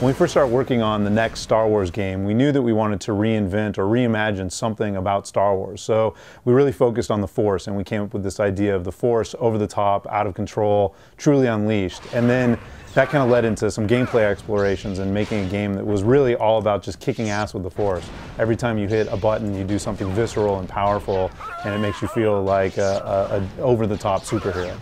When we first started working on the next Star Wars game, we knew that we wanted to reinvent or reimagine something about Star Wars. So we really focused on the Force, and we came up with this idea of the Force over the top, out of control, truly unleashed. And then that kind of led into some gameplay explorations and making a game that was really all about just kicking ass with the Force. Every time you hit a button, you do something visceral and powerful, and it makes you feel like a over-the-top superhero.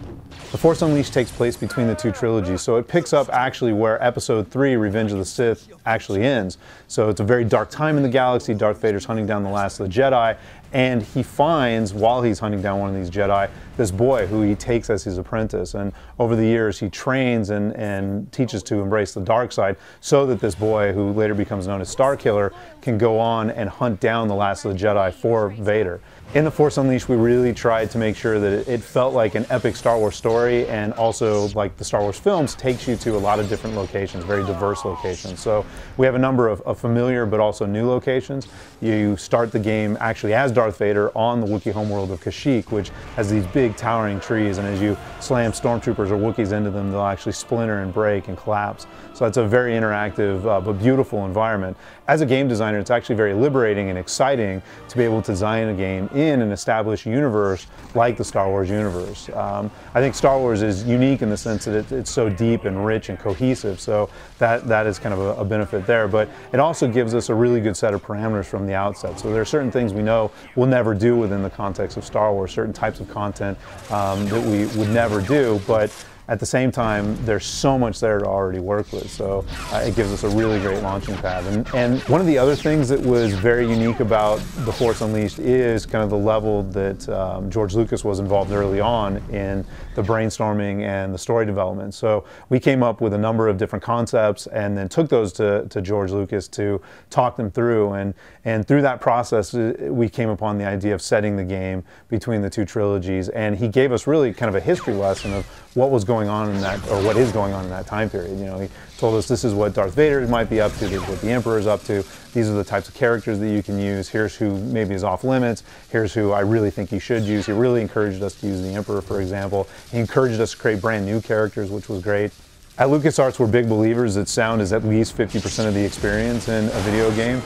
The Force Unleashed takes place between the two trilogies, so it picks up actually where Episode 3, Revenge of the Sith, actually ends. So it's a very dark time in the galaxy. Darth Vader's hunting down the last of the Jedi, and he finds, while he's hunting down one of these Jedi, this boy who he takes as his apprentice. And over the years, he trains and teaches to embrace the dark side so that this boy, who later becomes known as Starkiller, can go on and hunt down the last of the Jedi for Vader. In The Force Unleashed, we really tried to make sure that it felt like an epic Star Wars story, and also, like the Star Wars films, takes you to a lot of different locations, very diverse locations. So we have a number of familiar but also new locations. You start the game actually as Darth Vader on the Wookiee homeworld of Kashyyyk, which has these big towering trees, and as you slam stormtroopers or Wookiees into them, they'll actually splinter and break and collapse. So it's a very interactive but beautiful environment. As a game designer, it's actually very liberating and exciting to be able to design a game in an established universe like the Star Wars universe. I think Star Wars is unique in the sense that it's so deep and rich and cohesive, so that is kind of a benefit there. But it also gives us a really good set of parameters from the outset. So there are certain things we know we'll never do within the context of Star Wars, certain types of content that we would never do, but at the same time, there's so much there to already work with, so it gives us a really great launching pad. And one of the other things that was very unique about The Force Unleashed is kind of the level that George Lucas was involved early on in the brainstorming and the story development. So we came up with a number of different concepts and then took those to George Lucas to talk them through. And through that process, we came upon the idea of setting the game between the two trilogies. And he gave us really kind of a history lesson of what was going on in that, or what is going on in that time period. You know, he told us this is what Darth Vader might be up to, this is what the Emperor is up to, these are the types of characters that you can use, here's who maybe is off limits, here's who I really think you should use. He really encouraged us to use the Emperor, for example. He encouraged us to create brand new characters, which was great. At LucasArts, we're big believers that sound is at least 50% of the experience in a video game.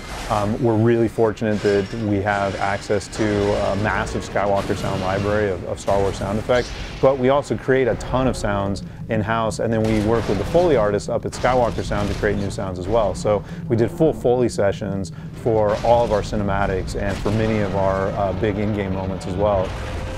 We're really fortunate that we have access to a massive Skywalker sound library of Star Wars sound effects, but we also create a ton of sounds in-house, and then we work with the Foley artists up at Skywalker Sound to create new sounds as well. So we did full Foley sessions for all of our cinematics and for many of our big in-game moments as well.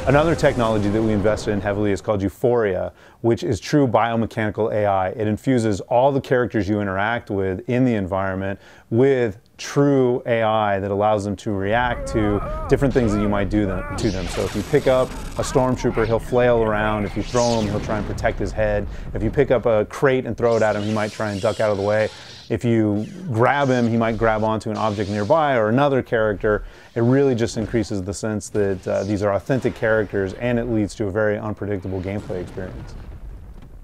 Another technology that we invested in heavily is called Euphoria, which is true biomechanical AI. It infuses all the characters you interact with in the environment with true AI that allows them to react to different things that you might do to them. So if you pick up a stormtrooper, he'll flail around. If you throw him, he'll try and protect his head. If you pick up a crate and throw it at him, he might try and duck out of the way. If you grab him, he might grab onto an object nearby or another character. It really just increases the sense that these are authentic characters, and it leads to a very unpredictable gameplay experience.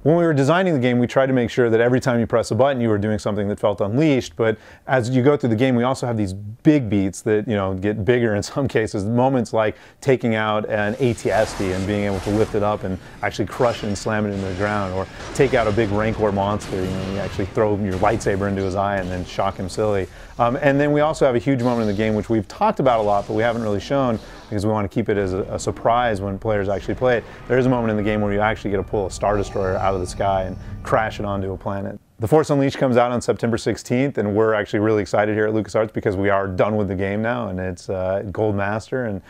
When we were designing the game, we tried to make sure that every time you press a button, you were doing something that felt unleashed. But as you go through the game, we also have these big beats that, you know, get bigger in some cases. Moments like taking out an AT-ST and being able to lift it up and actually crush it and slam it into the ground, or take out a big Rancor monster. You know, you actually throw your lightsaber into his eye and then shock him silly. And then we also have a huge moment in the game which we've talked about a lot, but we haven't really shown because we want to keep it as a surprise when players actually play it. There is a moment in the game where you actually get to pull a Star Destroyer out of the sky and crash it onto a planet. The Force Unleashed comes out on September 16th, and we're actually really excited here at LucasArts because we are done with the game now, and it's Gold Master and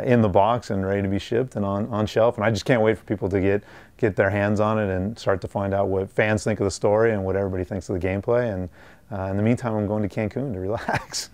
in the box and ready to be shipped and on shelf. And I just can't wait for people to get their hands on it and start to find out what fans think of the story and what everybody thinks of the gameplay. And in the meantime, I'm going to Cancun to relax.